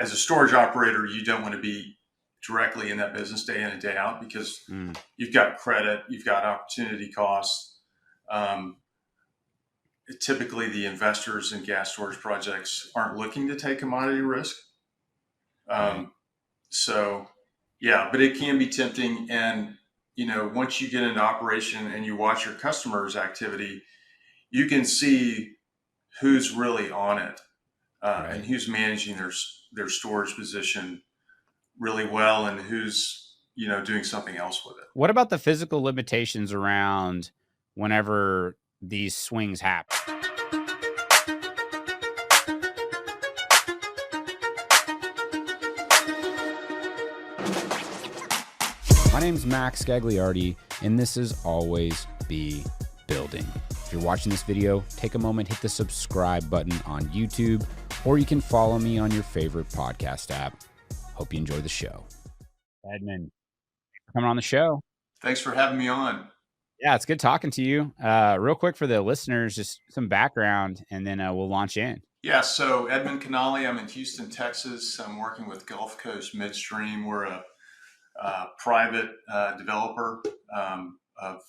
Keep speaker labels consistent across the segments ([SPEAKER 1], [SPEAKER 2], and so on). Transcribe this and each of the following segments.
[SPEAKER 1] as a storage operator, you don't want to be directly in that business day in and day out because you've got credit, you've got opportunity costs. Um, Typically, the investors in gas storage projects aren't looking to take commodity risk.
[SPEAKER 2] Right.
[SPEAKER 1] So, yeah, but it can be tempting. And, once you get into operation and you watch your customers' activity, you can see who's really on it and
[SPEAKER 2] Right.
[SPEAKER 1] who's managing their storage position really well and who's, doing something else with it.
[SPEAKER 2] What about the physical limitations around whenever these swings happen? My name's Max Gagliardi, and this is Always Be Building. If you're watching this video, take a moment, hit the subscribe button on YouTube, or you can follow me on your favorite podcast app. Hope you enjoy the show. Edmund, coming on the show.
[SPEAKER 1] Thanks for having me on.
[SPEAKER 2] Yeah, it's good talking to you. Real quick for the listeners, just some background, and then we'll launch in.
[SPEAKER 1] Yeah, so Edmund Knolle, I'm in Houston, Texas. I'm working with Gulf Coast Midstream. We're a private developer of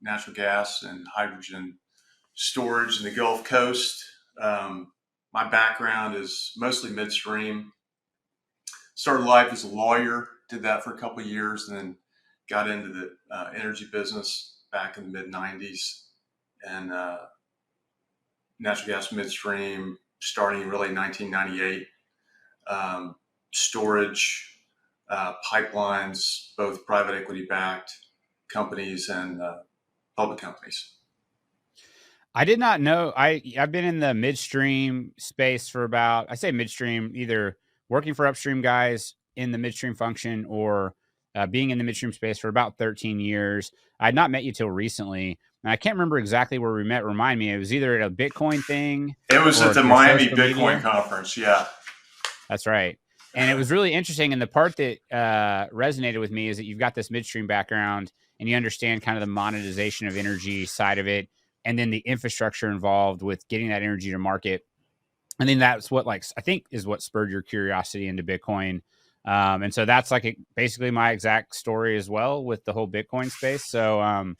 [SPEAKER 1] natural gas and hydrogen storage in the Gulf Coast. My background is mostly midstream. Started life as a lawyer, did that for a couple of years, and then got into the energy business back in the mid 90s and natural gas midstream starting really in 1998. Storage, pipelines, both private equity backed companies and public companies.
[SPEAKER 2] I did not know. I've been in the midstream space for about, I say midstream, either working for upstream guys in the midstream function or being in the midstream space for about 13 years. I had not met you till recently. And I can't remember exactly where we met. Remind me. It was either at a Bitcoin thing.
[SPEAKER 1] It was at the Miami Bitcoin conference. Yeah.
[SPEAKER 2] That's right. And it was really interesting. And the part that resonated with me is that you've got this midstream background and you understand kind of the monetization of energy side of it, and then the infrastructure involved with getting that energy to market. And then that's what, like, I think is what spurred your curiosity into Bitcoin. And so that's like basically my exact story as well with the whole Bitcoin space. So why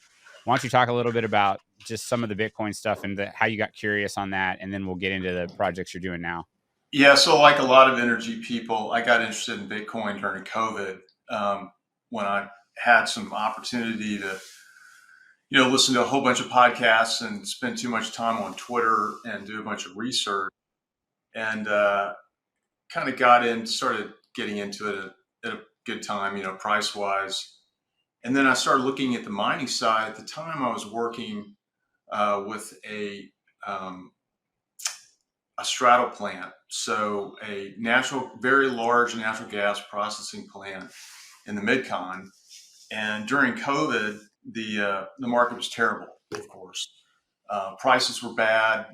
[SPEAKER 2] don't you talk a little bit about just some of the Bitcoin stuff and how you got curious on that, and then we'll get into the projects you're doing now.
[SPEAKER 1] Yeah, so like a lot of energy people, I got interested in Bitcoin during COVID when I had some opportunity to, listen to a whole bunch of podcasts and spend too much time on Twitter and do a bunch of research, and kind of started getting into it at a good time, price wise. And then I started looking at the mining side. At the time, I was working with a straddle plant, so a very large natural gas processing plant in the Mid-Con. And during COVID, the market was terrible. Of course, prices were bad,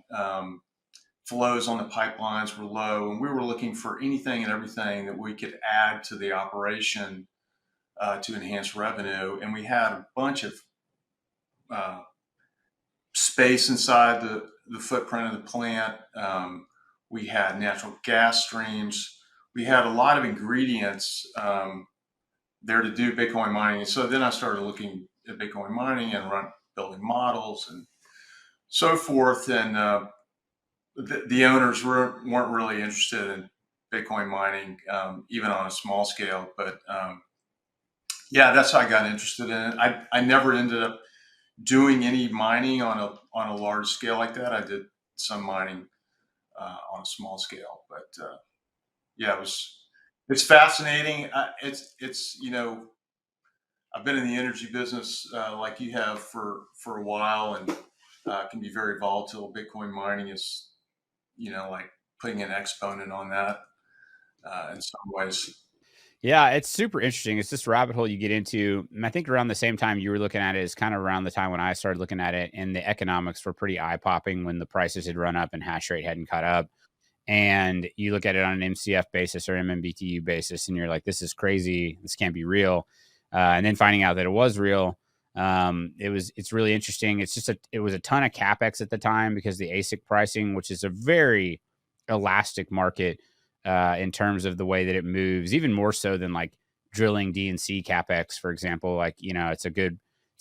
[SPEAKER 1] flows on the pipelines were low, and we were looking for anything and everything that we could add to the operation to enhance revenue. And we had a bunch of space inside the footprint of the plant. We had natural gas streams. We had a lot of ingredients there to do Bitcoin mining. And so then I started looking at Bitcoin mining and building models and so forth. And the owners weren't really interested in Bitcoin mining, even on a small scale. But yeah, that's how I got interested in it. I never ended up doing any mining on a large scale like that. I did some mining on a small scale, but yeah, it's fascinating. It's I've been in the energy business like you have for a while, and can be very volatile. Bitcoin mining is like putting an exponent on that in some ways.
[SPEAKER 2] Yeah, it's super interesting. It's this rabbit hole you get into. And I think around the same time you were looking at it is kind of around the time when I started looking at it, and the economics were pretty eye popping when the prices had run up and hash rate hadn't caught up. And you look at it on an MCF basis or MMBTU basis, and you're like, this is crazy. This can't be real. And then finding out that it was real, it's really interesting. It was a ton of CapEx at the time because the ASIC pricing, which is a very elastic market, in terms of the way that it moves, even more so than like drilling D&C capex, for example. Like, it's a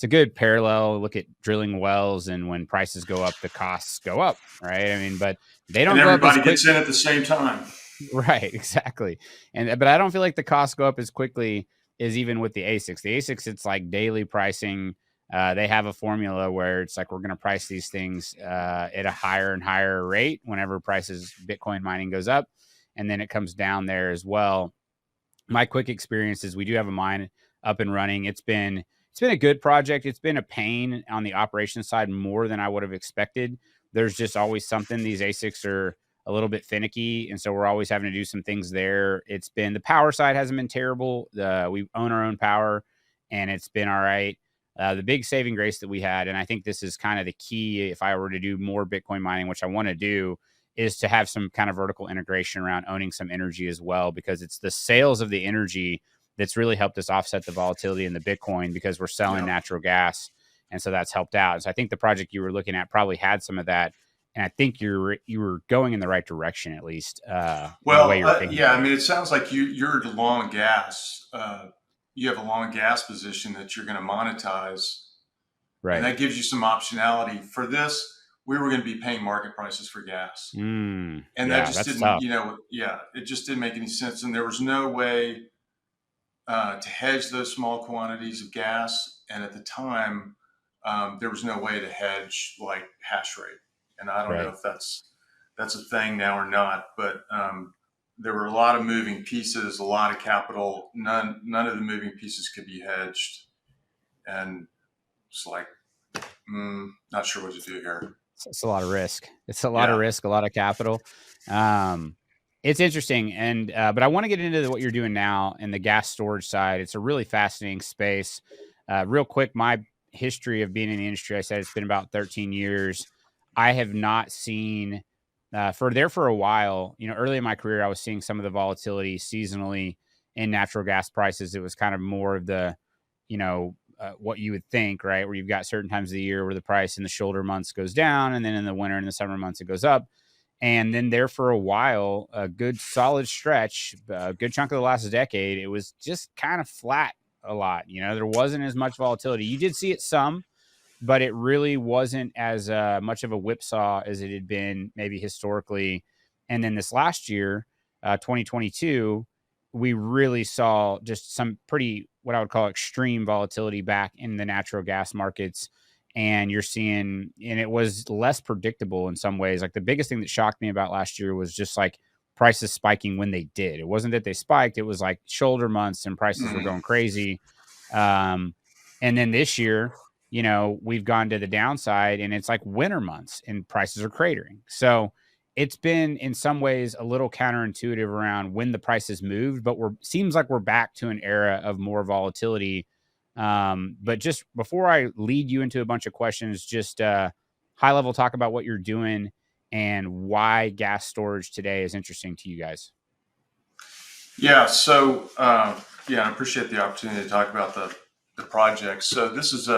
[SPEAKER 2] good parallel. Look at drilling wells, and when prices go up, the costs go up, right? I mean, but they
[SPEAKER 1] And
[SPEAKER 2] don't go up as
[SPEAKER 1] everybody
[SPEAKER 2] quick.
[SPEAKER 1] gets in at the same time.
[SPEAKER 2] Right, exactly. But I don't feel like the costs go up as quickly as even with the ASICs. The ASICs, it's like daily pricing. They have a formula where it's like, we're going to price these things at a higher and higher rate whenever Bitcoin mining goes up, and then it comes down there as well. My quick experience is we do have a mine up and running. It's been a good project. It's been a pain on the operations side more than I would have expected. There's just always something. These ASICs are a little bit finicky, and so we're always having to do some things there. It's been, the power side hasn't been terrible. We own our own power, and it's been all right. The big saving grace that we had, and I think this is kind of the key if I were to do more Bitcoin mining, which I want to do, is to have some kind of vertical integration around owning some energy as well, because it's the sales of the energy that's really helped us offset the volatility in the Bitcoin, because we're selling natural gas. And so that's helped out. So I think the project you were looking at probably had some of that. And I think you were going in the right direction, at least.
[SPEAKER 1] Well,
[SPEAKER 2] the way you're thinking.
[SPEAKER 1] I mean, it sounds like you're long gas. You have a long gas position that you're going to monetize.
[SPEAKER 2] Right.
[SPEAKER 1] And that gives you some optionality. For this, we were going to be paying market prices for gas. And that just didn't,
[SPEAKER 2] tough.
[SPEAKER 1] It just didn't make any sense. And there was no way to hedge those small quantities of gas. And at the time, there was no way to hedge like hash rate. And I don't know if that's a thing now or not, but there were a lot of moving pieces, a lot of capital. None of the moving pieces could be hedged. And it's like, not sure what to do here.
[SPEAKER 2] It's a lot of risk. It's a lot of risk, a lot of capital. It's interesting. And, but I want to get into what you're doing now in the gas storage side. It's a really fascinating space. Real quick, my history of being in the industry, I said it's been about 13 years. I have not seen for a while, early in my career, I was seeing some of the volatility seasonally in natural gas prices. It was kind of more of the, what you would think, right? Where you've got certain times of the year where the price in the shoulder months goes down, and then in the winter and the summer months, it goes up. And then there for a while, a good solid stretch, a good chunk of the last decade, it was just kind of flat a lot. There wasn't as much volatility. You did see it some, but it really wasn't as much of a whipsaw as it had been maybe historically. And then this last year, 2022, we really saw just some pretty, what I would call extreme volatility back in the natural gas markets. And you're seeing, and it was less predictable in some ways. Like the biggest thing that shocked me about last year was just like prices spiking when they did. It wasn't that they spiked. It was like shoulder months and prices were going crazy. And then this year, we've gone to the downside, and it's like winter months and prices are cratering. So it's been in some ways a little counterintuitive around when the prices moved, but seems like we're back to an era of more volatility. But just before I lead you into a bunch of questions, just high level talk about what you're doing and why gas storage today is interesting to you guys.
[SPEAKER 1] Yeah. So, I appreciate the opportunity to talk about the project. So this is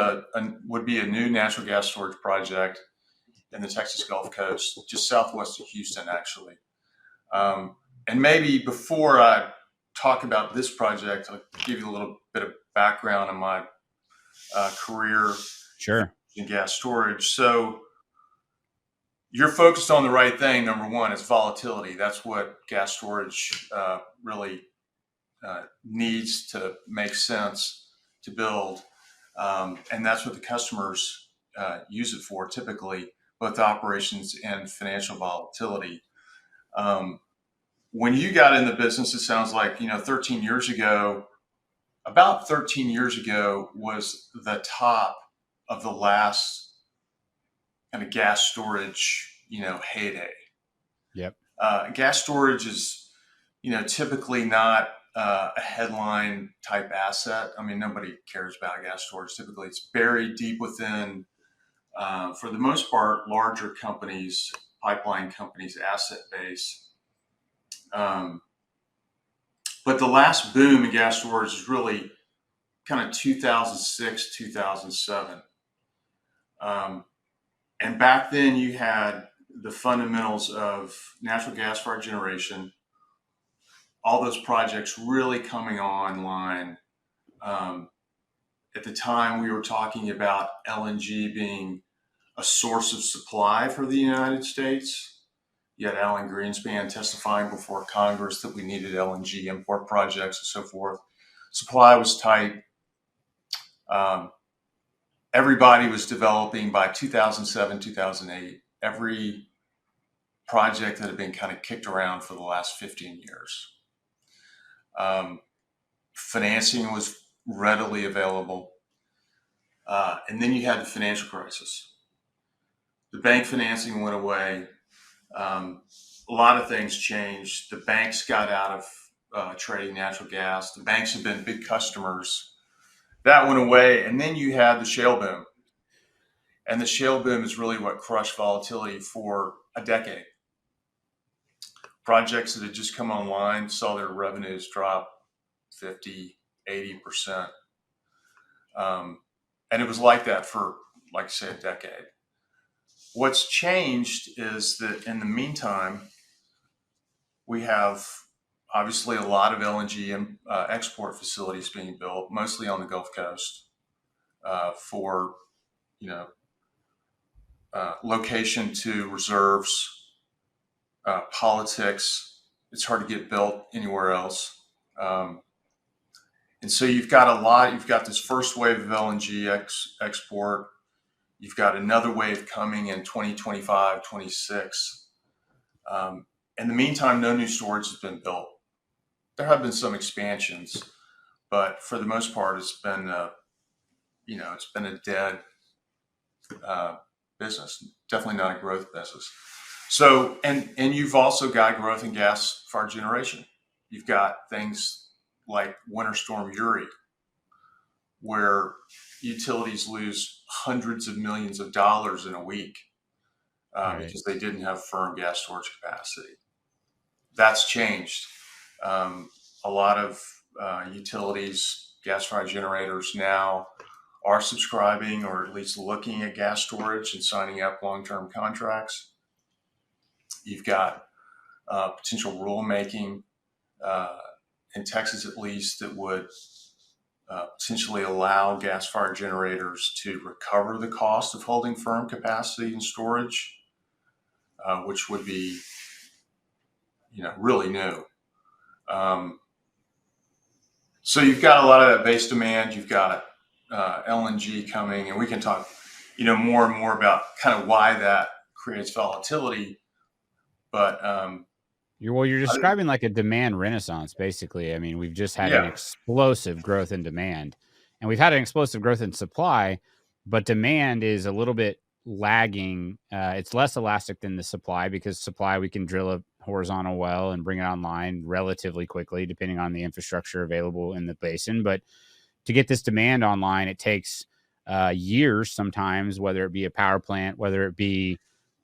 [SPEAKER 1] would be a new natural gas storage project in the Texas Gulf Coast, just southwest of Houston, actually. And maybe before I talk about this project, I'll give you a little bit of background on my career in gas storage. So you're focused on the right thing. Number one is volatility. That's what gas storage really needs to make sense to build. And that's what the customers use it for, typically, both operations and financial volatility. When you got in the business, it sounds like, 13 years ago, about 13 years ago was the top of the last kind of gas storage, heyday.
[SPEAKER 2] Yep.
[SPEAKER 1] Gas storage is, typically not a headline type asset. I mean, nobody cares about gas storage. Typically, it's buried deep within, for the most part, larger companies, pipeline companies' asset base. But the last boom in gas storage is really kind of 2006, 2007. And back then you had the fundamentals of natural gas fired generation, all those projects really coming online. At the time, we were talking about LNG being a source of supply for the United States. You had Alan Greenspan testifying before Congress that we needed LNG import projects and so forth. Supply was tight. Everybody was developing by 2007, 2008. Every project that had been kind of kicked around for the last 15 years. Financing was readily available. And then you had the financial crisis. The bank financing went away. A lot of things changed. The banks got out of trading natural gas. The banks have been big customers. That went away. And then you had the shale boom. And the shale boom is really what crushed volatility for a decade. Projects that had just come online saw their revenues drop 50, 80%. And it was like that for, like I say, a decade. What's changed is that in the meantime, we have obviously a lot of LNG export facilities being built, mostly on the Gulf Coast, for location to reserves, politics. It's hard to get built anywhere else. And so you've got a lot. You've got this first wave of LNG export. You've got another wave coming in 2025, 26. In the meantime, no new storage has been built. There have been some expansions, but for the most part, it's been it's been a dead business. Definitely not a growth business. So, and you've also got growth in gas-fired generation. You've got things like Winter Storm Uri, where utilities lose hundreds of millions of dollars in a week because they didn't have firm gas storage capacity. That's changed. A lot of utilities, gas-fired generators now are subscribing or at least looking at gas storage and signing up long-term contracts. You've got potential rulemaking in Texas, at least, that would potentially allow gas-fired generators to recover the cost of holding firm capacity and storage, which would be, really new. So you've got a lot of that base demand. You've got LNG coming, and we can talk, more and more about kind of why that creates volatility. But
[SPEAKER 2] you're describing like a demand renaissance, basically. I mean, we've just had an explosive growth in demand, and we've had an explosive growth in supply, but demand is a little bit lagging. It's less elastic than the supply, because supply, we can drill a horizontal well and bring it online relatively quickly, depending on the infrastructure available in the basin. But to get this demand online, it takes years sometimes, whether it be a power plant, whether it be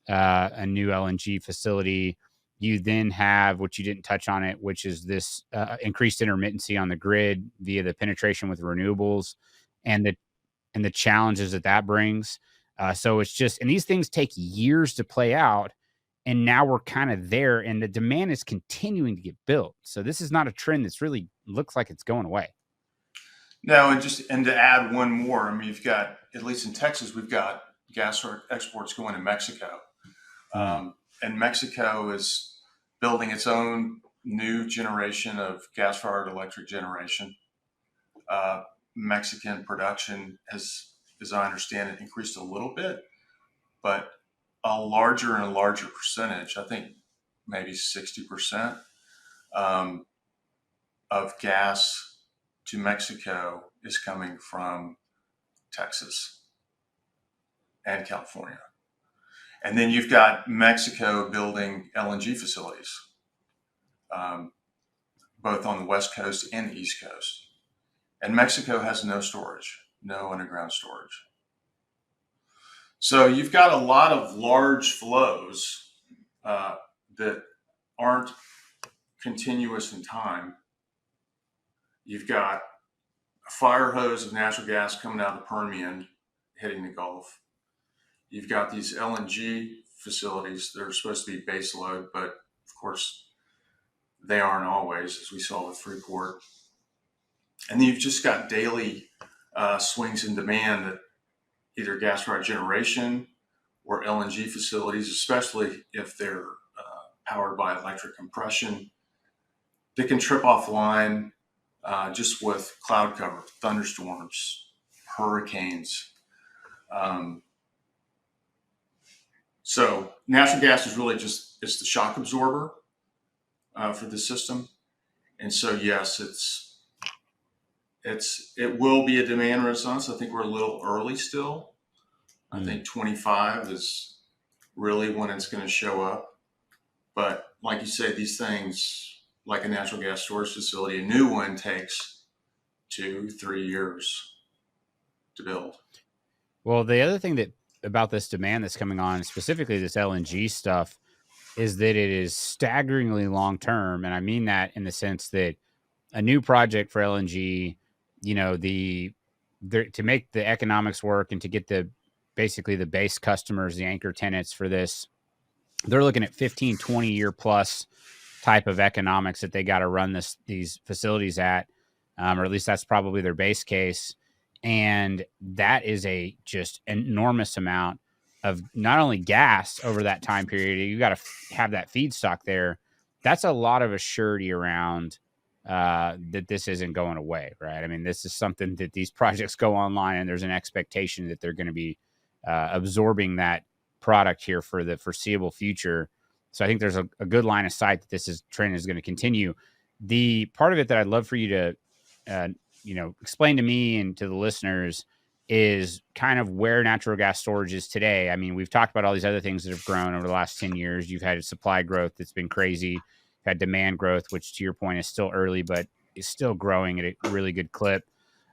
[SPEAKER 2] a new LNG facility. You then have, what you didn't touch on it, which is this increased intermittency on the grid via the penetration with renewables and the challenges that brings. So it's just, and these things take years to play out. And now we're kind of there, and the demand is continuing to get built. So this is not a trend that's really looks like it's going away.
[SPEAKER 1] No, and to add one more, I mean, you've got, at least in Texas, we've got gas exports going to Mexico. And Mexico is building its own new generation of gas-fired electric generation. Mexican production has, as I understand it, increased a little bit, but a larger and larger percentage, I think maybe 60%, of gas to Mexico is coming from Texas and California. And then you've got Mexico building LNG facilities, both on the West Coast and the East Coast. And Mexico has no storage, no underground storage. So you've got a lot of large flows that aren't continuous in time. You've got a fire hose of natural gas coming out of the Permian, hitting the Gulf. You've got these LNG facilities that are supposed to be base load, but of course they aren't always, as we saw with Freeport. And then you've just got daily swings in demand that either gas-fired generation or LNG facilities, especially if they're powered by electric compression, they can trip offline just with cloud cover, thunderstorms, hurricanes. So natural gas is really it's the shock absorber for the system. And so, yes, it will be a demand renaissance. I think we're a little early still. I think 25 is really when it's going to show up. But like you say, these things, like a natural gas storage facility, a new one takes 2-3 years to build.
[SPEAKER 2] Well, the other thing that about this demand that's coming on, specifically this LNG stuff, is that it is staggeringly long term. And I mean that in the sense that a new project for LNG, you know, to make the economics work and to get basically the base customers, the anchor tenants for this, they're looking at 15, 20 year plus type of economics that they got to run these facilities at, or at least that's probably their base case. And that is a just enormous amount of not only gas over that time period. You got to have that feedstock there. That's a lot of assurity around that this isn't going away, right? I mean, this is something that these projects go online, and there's an expectation that they're going to be absorbing that product here for the foreseeable future. So I think there's a good line of sight that trend is going to continue. The part of it that I'd love for you to explain to me and to the listeners is kind of where natural gas storage is today. I mean, we've talked about all these other things that have grown over the last 10 years. You've had supply growth that's been crazy. You've had demand growth, which to your point is still early, but is still growing at a really good clip.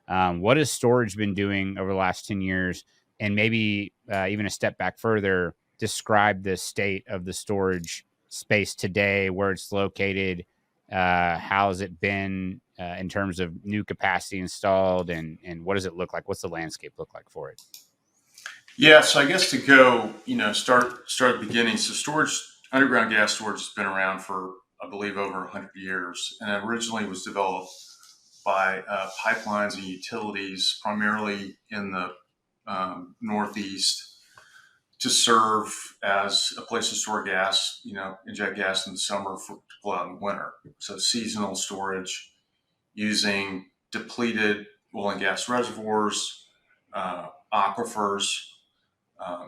[SPEAKER 2] What has storage been doing over the last 10 years? And maybe even a step back further, describe the state of the storage space today, where it's located, how has it been in terms of new capacity installed, and what does it look like? What's the landscape look like for it?
[SPEAKER 1] Yeah, so I guess to go, start at the beginning. So storage, underground gas storage has been around for, I believe, over 100 years, and it originally was developed by pipelines and utilities, primarily in the Northeast, to serve as a place to store gas, inject gas in the summer to pull out in the winter. So seasonal storage using depleted oil and gas reservoirs, aquifers,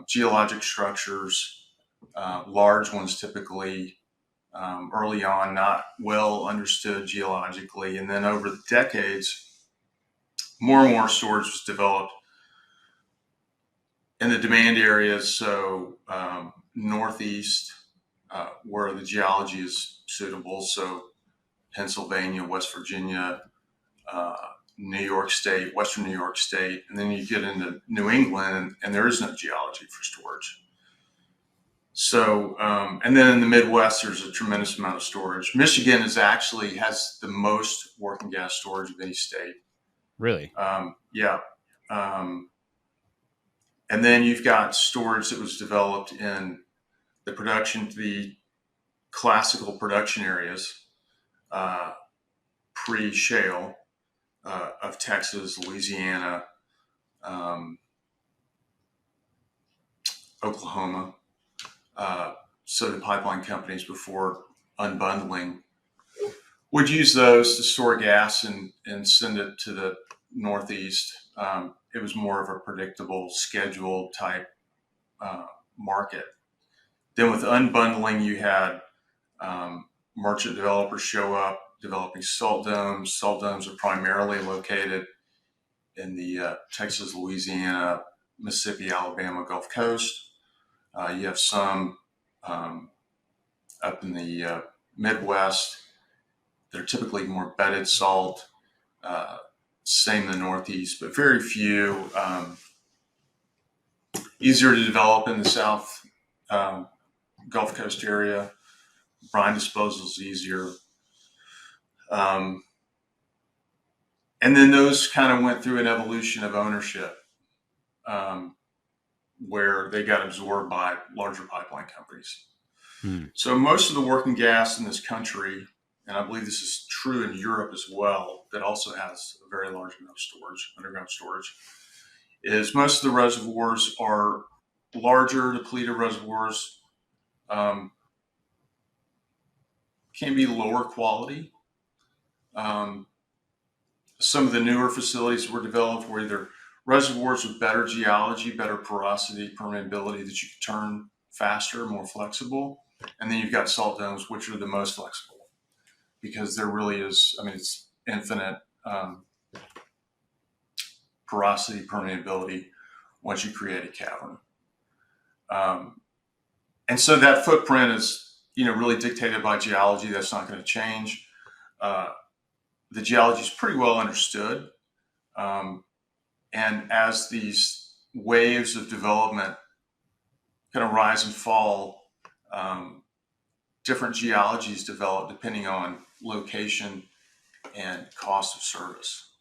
[SPEAKER 1] geologic structures, large ones typically, early on, not well understood geologically. And then over the decades, more and more storage was developed in the demand areas. So Northeast, where the geology is suitable. So Pennsylvania, West Virginia, New York State, Western New York State, and then you get into New England, and there is no geology for storage. So, and then in the Midwest, there's a tremendous amount of storage. Michigan has the most working gas storage of any state.
[SPEAKER 2] Really?
[SPEAKER 1] Yeah. And then you've got storage that was developed in the classical production areas, pre-shale, of Texas, Louisiana, Oklahoma. So the pipeline companies, before unbundling, would use those to store gas and send it to the Northeast. It was more of a predictable, scheduled type market. Then with unbundling, you had merchant developers show up developing salt domes. Salt domes are primarily located in the Texas, Louisiana, Mississippi, Alabama, Gulf Coast. You have some up in the Midwest. They're typically more bedded salt. Same in the Northeast, but very few. Easier to develop in the South Gulf Coast area. Brine disposal is easier. And then those kind of went through an evolution of ownership, where they got absorbed by larger pipeline companies. So most of the working gas in this country, and I believe this is true in Europe as well, that also has a very large amount of storage, underground storage, is most of the reservoirs are larger, depleted reservoirs, um, can be lower quality. Um, some of the newer facilities were developed where they're reservoirs with better geology, better porosity, permeability that you can turn faster, more flexible. And then you've got salt domes, which are the most flexible because there really is, I mean, it's infinite porosity, permeability once you create a cavern. And so that footprint is, really dictated by geology. That's not going to change. The geology is pretty well understood. And as these waves of development kind of rise and fall, different geologies develop depending on location and cost of service.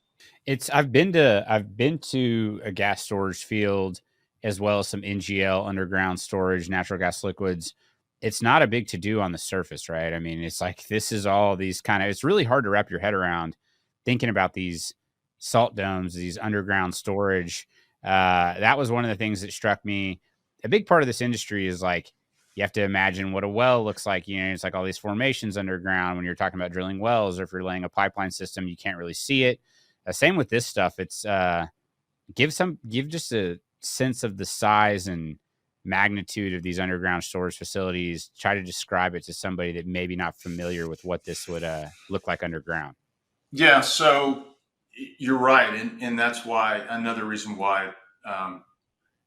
[SPEAKER 2] I've been to a gas storage field as well as some NGL underground storage, natural gas liquids. It's not a big to do on the surface, right? I mean, it's like this is all these it's really hard to wrap your head around thinking about these salt domes, these underground storage. That was one of the things that struck me. A big part of this industry is like you have to imagine what a well looks like. It's like all these formations underground when you're talking about drilling wells, or if you're laying a pipeline system, you can't really see it. Same with this stuff. It's give just a sense of the size and magnitude of these underground storage facilities. Try to describe it to somebody that maybe not familiar with what this would look like underground.
[SPEAKER 1] Yeah, so you're right, and that's why another reason why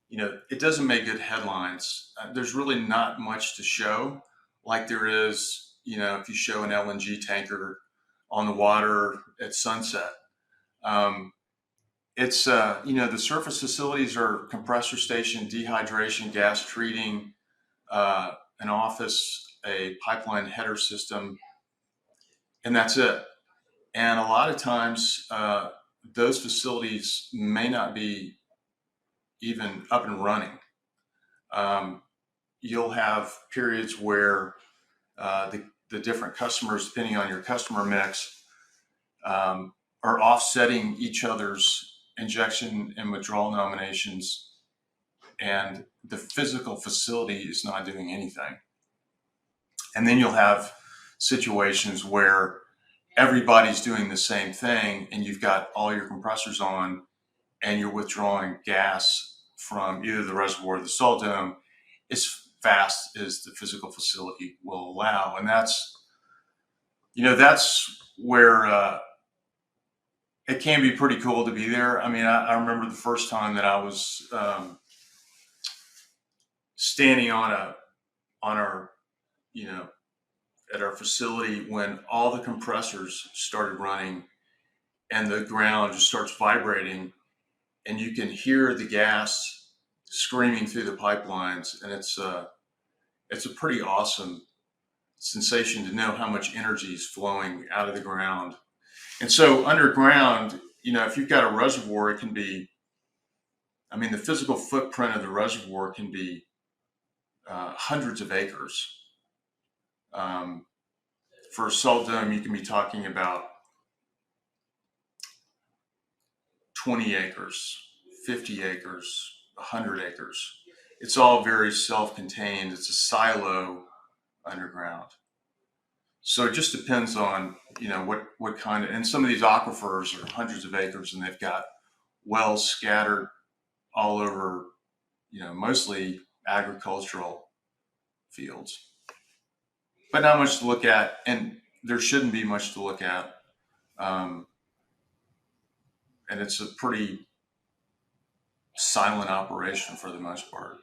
[SPEAKER 1] it doesn't make good headlines. There's really not much to show, like there is, if you show an LNG tanker on the water at sunset. It's the surface facilities are compressor station, dehydration, gas treating, an office, a pipeline header system, and that's it. And a lot of times, those facilities may not be even up and running. You'll have periods where the different customers, depending on your customer mix, are offsetting each other's injection and withdrawal nominations, and the physical facility is not doing anything. And then you'll have situations where everybody's doing the same thing, and you've got all your compressors on, and you're withdrawing gas from either the reservoir or the salt dome as fast as the physical facility will allow. And that's where it can be pretty cool to be there. I mean, I remember the first time that I was standing on our, at our facility when all the compressors started running and the ground just starts vibrating, and you can hear the gas screaming through the pipelines, and it's a pretty awesome sensation to know how much energy is flowing out of the ground. And so underground, if you've got a reservoir, it can be, the physical footprint of the reservoir can be hundreds of acres. For a salt dome, you can be talking about 20 acres, 50 acres, 100 acres. It's all very self-contained. It's a silo underground. So it just depends on, what kind of, and some of these aquifers are hundreds of acres, and they've got wells scattered all over, mostly agricultural fields. But not much to look at, and there shouldn't be much to look at. And it's a pretty silent operation for the most part.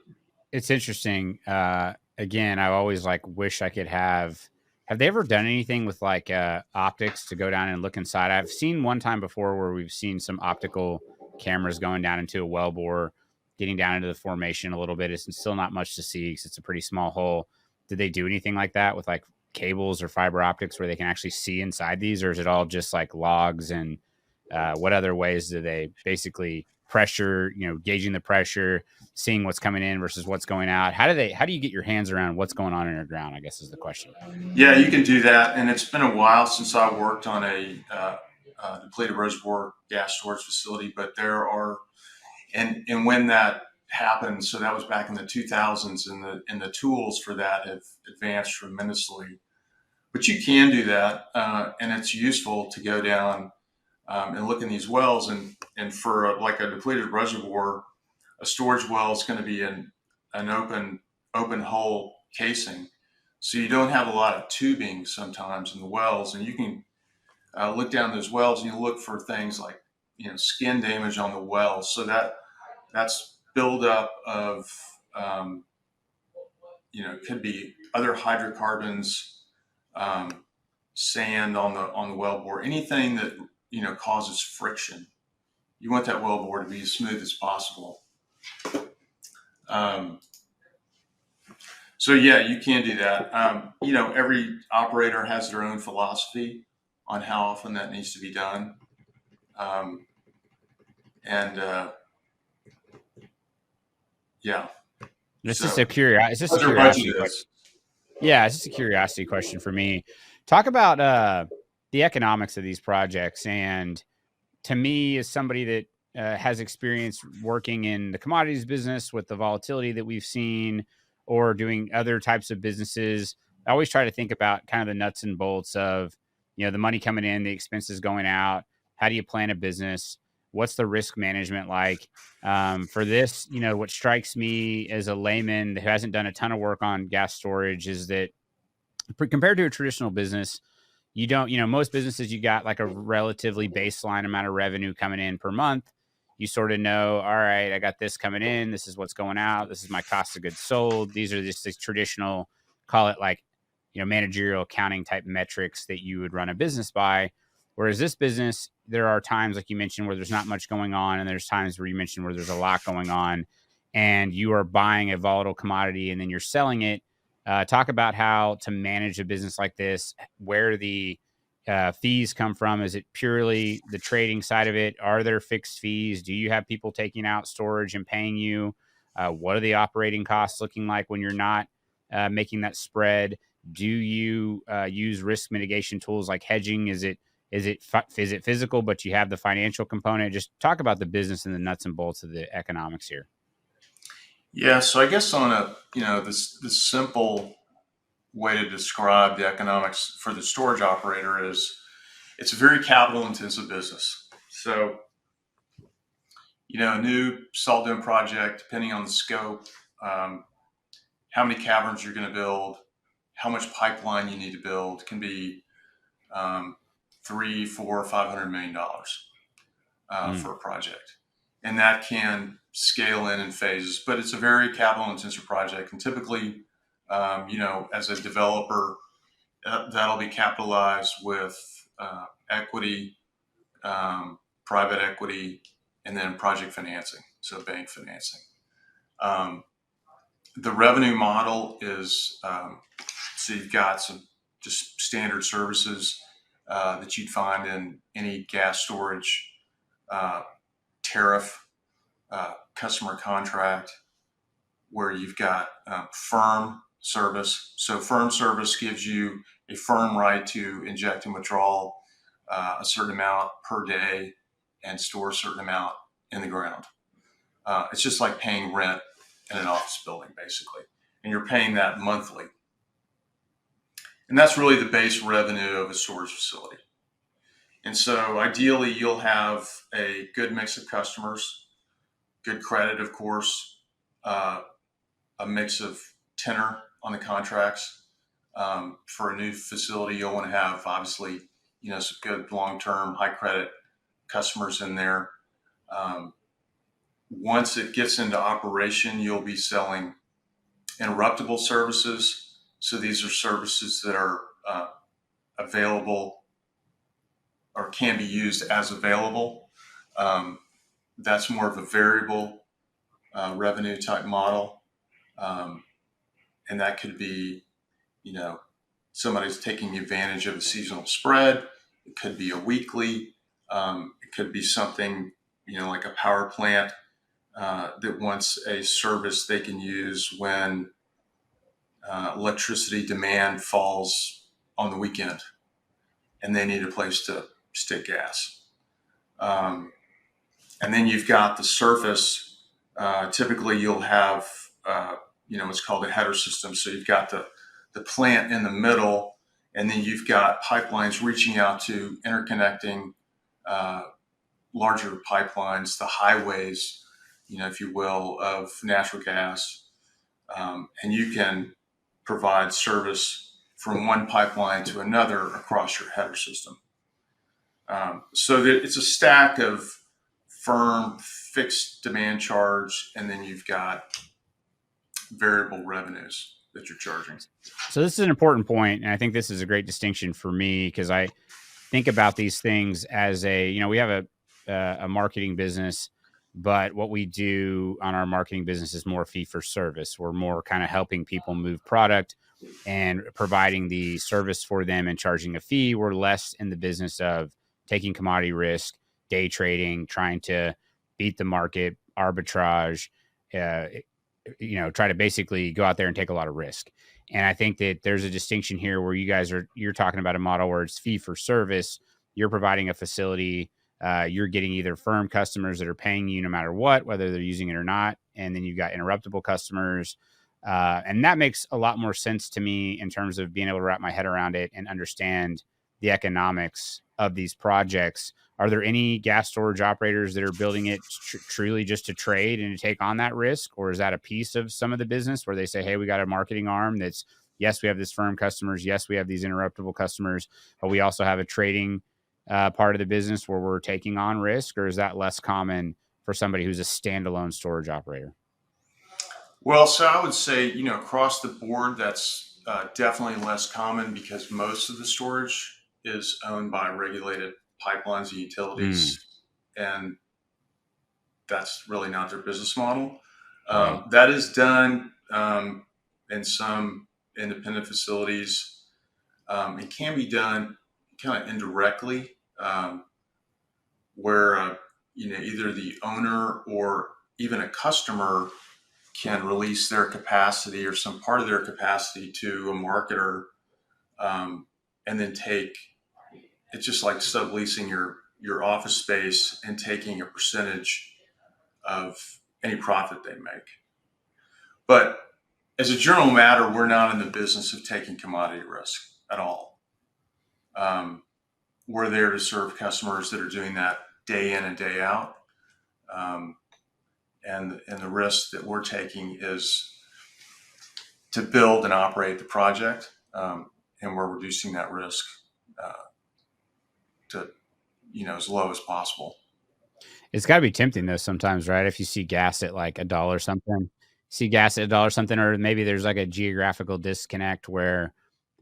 [SPEAKER 2] It's interesting. Again, I always wish I could have they ever done anything with optics to go down and look inside? I've seen one time before where we've seen some optical cameras going down into a well bore, getting down into the formation a little bit. It's still not much to see because it's a pretty small hole. Did they do anything like that with cables or fiber optics where they can actually see inside these, or is it all just logs? And what other ways do they basically pressure, gauging the pressure, seeing what's coming in versus what's going out? How do you get your hands around what's going on underground, I guess is the question.
[SPEAKER 1] Yeah, you can do that. And it's been a while since I worked on a depleted reservoir gas storage facility, but there are, and when that happened, so that was back in the 2000s, and the tools for that have advanced tremendously. But you can do that, and it's useful to go down and look in these wells. And for like a depleted reservoir, a storage well is going to be an open hole casing, so you don't have a lot of tubing sometimes in the wells, and you can look down those wells and you look for things like skin damage on the well. So that's buildup of could be other hydrocarbons, sand on the wellbore, anything that causes friction. You want that wellbore to be as smooth as possible. So yeah, you can do that. Every operator has their own philosophy on how often that needs to be done. Yeah.
[SPEAKER 2] It's just a curiosity question. Yeah, it's just a curiosity question for me. Talk about the economics of these projects. And to me, as somebody that has experience working in the commodities business with the volatility that we've seen, or doing other types of businesses, I always try to think about kind of the nuts and bolts of, the money coming in, the expenses going out. How do you plan a business? What's the risk management like? For this, what strikes me as a layman who hasn't done a ton of work on gas storage is that compared to a traditional business, you don't, most businesses, you got like a relatively baseline amount of revenue coming in per month. You sort of know, all right, I got this coming in. This is what's going out. This is my cost of goods sold. These are just these traditional, call it like, managerial accounting type metrics that you would run a business by. Whereas this business, there are times, like you mentioned, where there's not much going on. And there's times where you mentioned where there's a lot going on, and you are buying a volatile commodity and then you're selling it. Talk about how to manage a business like this, where the fees come from. Is it purely the trading side of it? Are there fixed fees? Do you have people taking out storage and paying you? What are the operating costs looking like when you're not making that spread? Do you use risk mitigation tools like hedging? Is it physical, but you have the financial component? Just talk about the business and the nuts and bolts of the economics here.
[SPEAKER 1] Yeah, so I guess on this simple way to describe the economics for the storage operator is it's a very capital intensive business. So, a new salt dome project, depending on the scope, how many caverns you're going to build, how much pipeline you need to build, can be $300, $400, $500 million for a project. And that can scale in phases, but it's a very capital intensive project. And typically, as a developer, that'll be capitalized with equity, private equity, and then project financing, so bank financing. The revenue model is, so you've got some just standard services that you'd find in any gas storage tariff, customer contract, where you've got firm service. So firm service gives you a firm right to inject and withdraw a certain amount per day and store a certain amount in the ground. It's just like paying rent in an office building, basically. And you're paying that monthly. And that's really the base revenue of a storage facility. And so ideally, you'll have a good mix of customers, good credit, of course, a mix of tenor on the contracts. For a new facility, you'll want to have, obviously, some good long-term, high credit customers in there. Once it gets into operation, you'll be selling interruptible services. So these are services that are available or can be used as available. That's more of a variable revenue type model. And that could be, somebody's taking advantage of a seasonal spread. It could be a weekly. It could be something like a power plant that wants a service they can use when electricity demand falls on the weekend and they need a place to stick gas. And then you've got the surface. Typically, you'll have, what's called a header system. So you've got the plant in the middle, and then you've got pipelines reaching out to interconnecting larger pipelines, the highways, if you will, of natural gas. And you can provide service from one pipeline to another across your header system. So that it's a stack of firm fixed demand charge, and then you've got variable revenues that you're charging.
[SPEAKER 2] So this is an important point, and I think this is a great distinction for me because I think about these things as we have a marketing business, but what we do on our marketing business is more fee for service. We're more kind of helping people move product and providing the service for them and charging a fee. We're less in the business of taking commodity risk, day trading, trying to beat the market, arbitrage, try to basically go out there and take a lot of risk. And I think that there's a distinction here where you're talking about a model where it's fee for service. You're providing a facility. You're getting either firm customers that are paying you no matter what, whether they're using it or not. And then you've got interruptible customers. And that makes a lot more sense to me in terms of being able to wrap my head around it and understand the economics of these projects. Are there any gas storage operators that are building it truly just to trade and to take on that risk? Or is that a piece of some of the business where they say, hey, we got a marketing arm that's, yes, we have this firm customers. Yes, we have these interruptible customers, but we also have a trading part of the business where we're taking on risk? Or is that less common for somebody who's a standalone storage operator?
[SPEAKER 1] Well, so I would say, across the board, that's definitely less common because most of the storage is owned by regulated pipelines and utilities, and that's really not their business model.
[SPEAKER 2] Right.
[SPEAKER 1] That is done in some independent facilities. It can be done kind of indirectly, where either the owner or even a customer can release their capacity or some part of their capacity to a marketer, and then it's just like subleasing your office space and taking a percentage of any profit they make. But as a general matter, we're not in the business of taking commodity risk at all. We're there to serve customers that are doing that day in and day out. And the risk that we're taking is to build and operate the project, and we're reducing that risk to as low as possible.
[SPEAKER 2] It's got to be tempting though sometimes, right? If you see gas at like $1 something, or maybe there's like a geographical disconnect where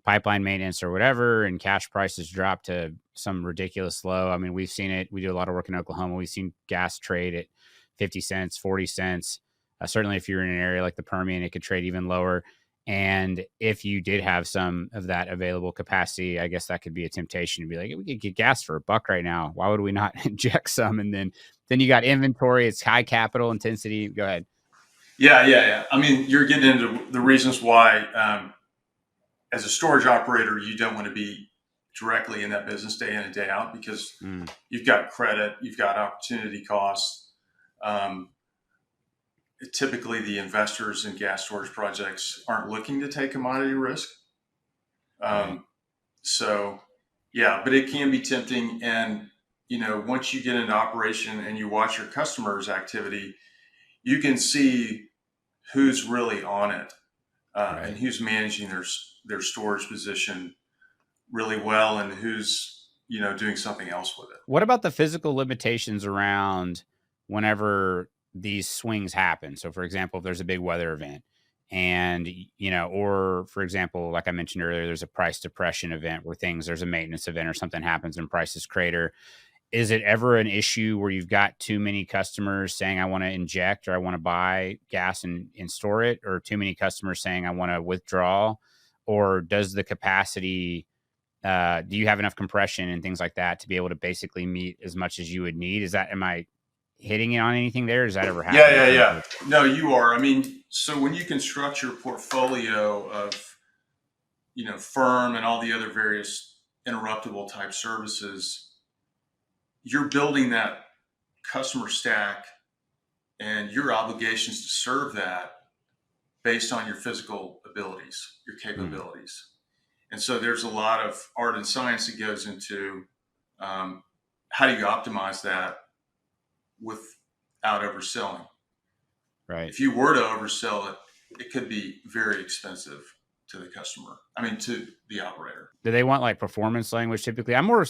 [SPEAKER 2] pipeline maintenance or whatever, and cash prices drop to some ridiculous low. I mean, we've seen it. We do a lot of work in Oklahoma. We've seen gas trade at 50 cents, 40 cents. Certainly if you're in an area like the Permian, it could trade even lower. And if you did have some of that available capacity, I guess that could be a temptation to be like, we could get gas for $1 right now. Why would we not inject some? And then you got inventory. It's high capital intensity. Go ahead.
[SPEAKER 1] Yeah. I mean, you're getting into the reasons why, as a storage operator, you don't want to be directly in that business day in and day out because you've got credit, you've got opportunity costs. Typically, the investors in gas storage projects aren't looking to take commodity risk. So, yeah, but it can be tempting. And, once you get into operation and you watch your customers' activity, you can see who's really on it and who's managing their storage position really well and who's, doing something else with it.
[SPEAKER 2] What about the physical limitations around whenever these swings happen? So for example, if there's a big weather event and, or for example, like I mentioned earlier, there's a price depression event where there's a maintenance event or something happens and prices crater. Is it ever an issue where you've got too many customers saying, I want to inject or I want to buy gas and store it, or too many customers saying I want to withdraw? Or does the capacity, do you have enough compression and things like that to be able to basically meet as much as you would need? Am I hitting it on anything there? Does that ever happen?
[SPEAKER 1] Yeah. No, you are. I mean, so when you construct your portfolio of, firm and all the other various interruptible type services, you're building that customer stack and your obligations to serve that based on your physical abilities, your capabilities. And so there's a lot of art and science that goes into how do you optimize that without overselling.
[SPEAKER 2] Right.
[SPEAKER 1] If you were to oversell it, it could be very expensive to the customer. I mean, to the operator.
[SPEAKER 2] Do they want like performance language typically? I'm more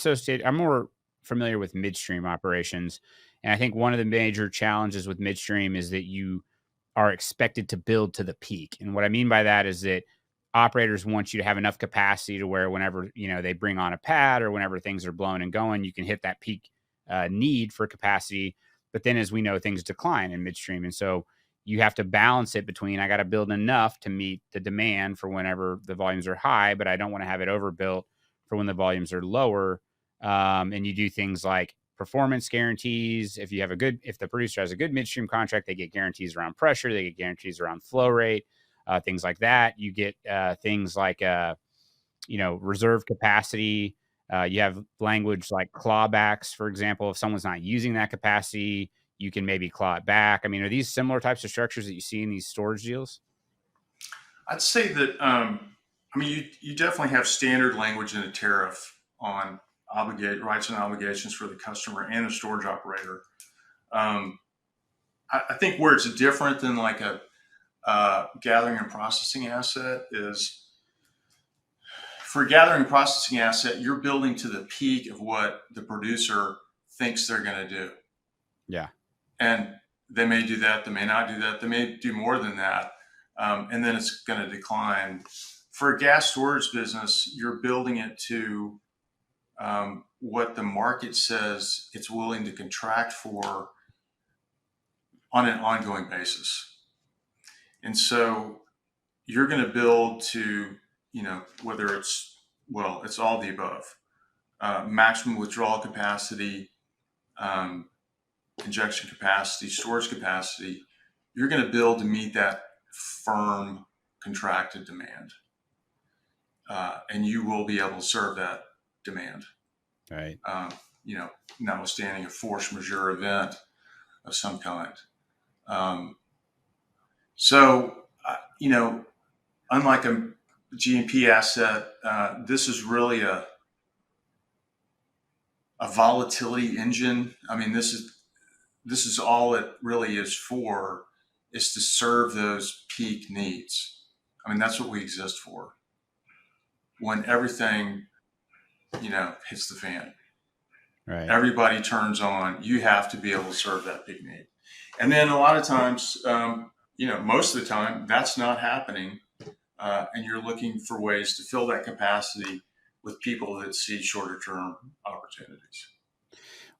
[SPEAKER 2] familiar with midstream operations. And I think one of the major challenges with midstream is that you are expected to build to the peak. And what I mean by that is that operators want you to have enough capacity to where whenever, they bring on a pad or whenever things are blowing and going, you can hit that peak need for capacity. But then as we know, things decline in midstream. And so you have to balance it between, I got to build enough to meet the demand for whenever the volumes are high, but I don't want to have it overbuilt for when the volumes are lower. And you do things like performance guarantees. If the producer has a good midstream contract, they get guarantees around pressure, they get guarantees around flow rate, things like that. You get things like, reserve capacity. You have language like clawbacks, for example. If someone's not using that capacity, you can maybe claw it back. I mean, are these similar types of structures that you see in these storage deals?
[SPEAKER 1] I'd say that, you definitely have standard language in a tariff on rights and obligations for the customer and the storage operator. I think where it's different than like a gathering and processing asset is, for a gathering and processing asset, you're building to the peak of what the producer thinks they're going to do.
[SPEAKER 2] Yeah.
[SPEAKER 1] And they may do that, they may not do that, they may do more than that, and then it's going to decline. For a gas storage business, you're building it to what the market says it's willing to contract for on an ongoing basis. And so you're going to build to, whether it's all the above, maximum withdrawal capacity, injection capacity, storage capacity. You're going to build to meet that firm contracted demand. And you will be able to serve that demand.
[SPEAKER 2] Right.
[SPEAKER 1] Notwithstanding a force majeure event of some kind. Unlike a G&P asset, this is really a volatility engine. I mean, this is all it really is for, is to serve those peak needs. I mean, that's what we exist for. When everything, hits the fan,
[SPEAKER 2] right,
[SPEAKER 1] everybody turns on, you have to be able to serve that peak need. And then a lot of times, most of the time, that's not happening. And you're looking for ways to fill that capacity with people that see shorter term opportunities.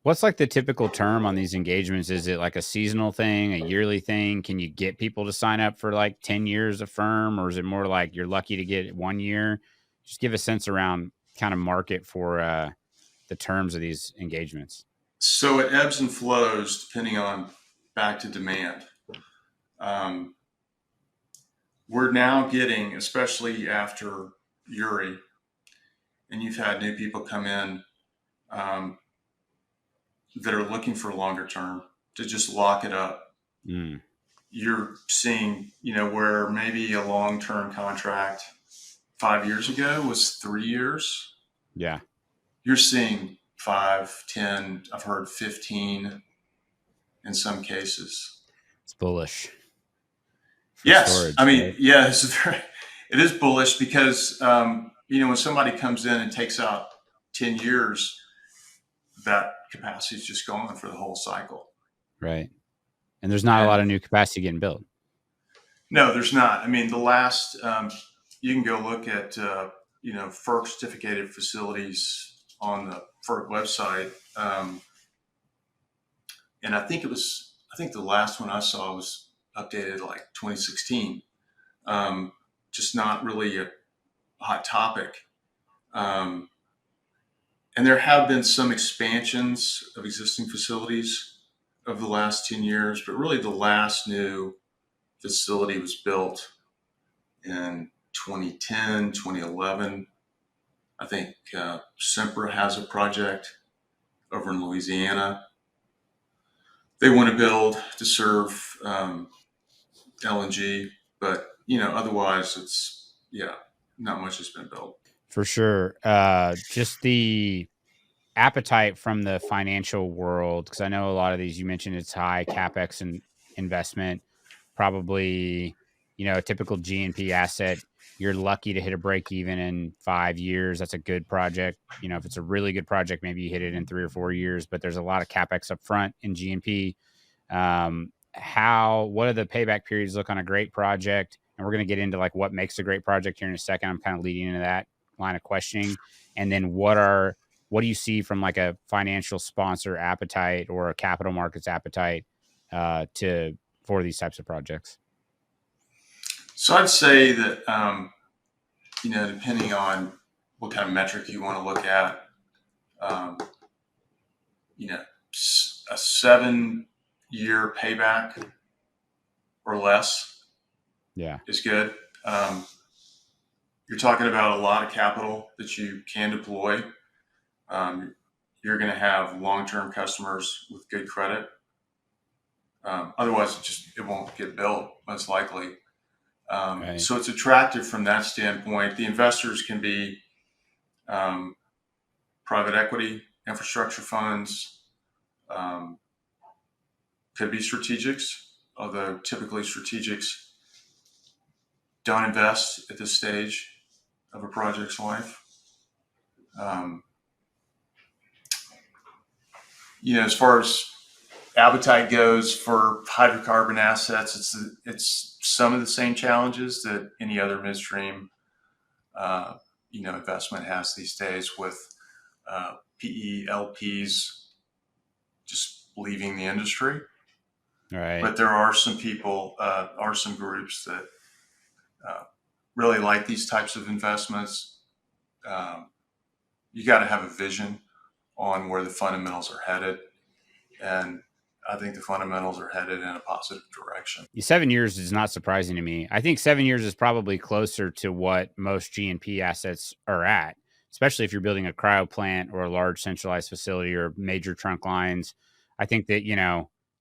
[SPEAKER 2] What's like the typical term on these engagements? Is it like a seasonal thing, a yearly thing? Can you get people to sign up for like 10 years of firm, or is it more like you're lucky to get 1 year? Just give a sense around kind of market for the terms of these engagements.
[SPEAKER 1] So it ebbs and flows depending on back to demand. We're now getting, especially after Uri, and you've had new people come in that are looking for longer term to just lock it up.
[SPEAKER 2] Mm.
[SPEAKER 1] You're seeing, where maybe a long-term contract 5 years ago was 3 years.
[SPEAKER 2] Yeah.
[SPEAKER 1] You're seeing 5, 10, I've heard 15 in some cases.
[SPEAKER 2] It's bullish.
[SPEAKER 1] Yes.
[SPEAKER 2] Storage,
[SPEAKER 1] right? Yeah, it is bullish because, when somebody comes in and takes out 10 years, that capacity is just gone for the whole cycle.
[SPEAKER 2] Right. And there's not a lot of new capacity getting built.
[SPEAKER 1] No, there's not. I mean, the last, you can go look at, FERC certificated facilities on the FERC website. And I think the last one I saw was updated like 2016. Just not really a hot topic. And there have been some expansions of existing facilities. of the last 10 years, but really the last new facility was built in 2010, 2011. I think Sempra has a project over in Louisiana. They want to build to serve LNG, but otherwise not much has been built.
[SPEAKER 2] For sure. Just the appetite from the financial world, because I know a lot of these, you mentioned it's high capex and investment, probably, a typical GNP asset, you're lucky to hit a break even in 5 years. That's a good project. If it's a really good project, maybe you hit it in 3 or 4 years, but there's a lot of capex up front in GNP. What do the payback periods look on a great project? And we're going to get into like what makes a great project here in a second. I'm kind of leading into that line of questioning. And then what do you see from like a financial sponsor appetite or a capital markets appetite for these types of projects?
[SPEAKER 1] So I'd say that, depending on what kind of metric you want to look at, a 7-year payback or less is good. You're talking about a lot of capital that you can deploy. You're going to have long-term customers with good credit. Otherwise, it won't get built, most likely.
[SPEAKER 2] Right.
[SPEAKER 1] So it's attractive from that standpoint. The investors can be private equity, infrastructure funds, could be strategics, although typically strategics don't invest at this stage of a project's life. As far as appetite goes for hydrocarbon assets, it's some of the same challenges that any other midstream, investment has these days with PE LPs just leaving the industry.
[SPEAKER 2] Right.
[SPEAKER 1] But there are some people, some groups that really like these types of investments. You got to have a vision on where the fundamentals are headed. And I think the fundamentals are headed in a positive direction.
[SPEAKER 2] 7 years is not surprising to me. I think 7 years is probably closer to what most GNP assets are at, especially if you're building a cryo plant or a large centralized facility or major trunk lines. I think that,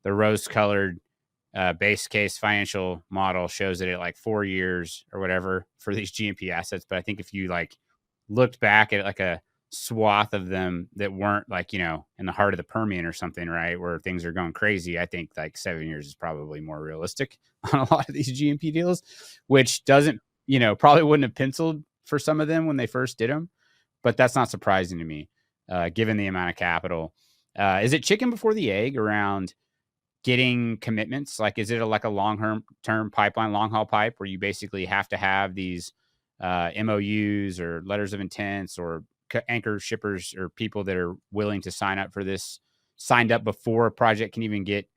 [SPEAKER 2] the rose-colored base case financial model shows it at like 4 years or whatever for these GNP assets. But I think if you like looked back at like a swath of them that weren't like, in the heart of the Permian or something, right, where things are going crazy, I think like 7 years is probably more realistic on a lot of these GNP deals, which doesn't, probably wouldn't have penciled for some of them when they first did them. But that's not surprising to me, given the amount of capital. Is it chicken before the egg around getting commitments? Like, is it like a long-term pipeline, long-haul pipe, where you basically have to have these MOUs or letters of intents or anchor shippers or people that are willing to sign up for this signed up before a project can even get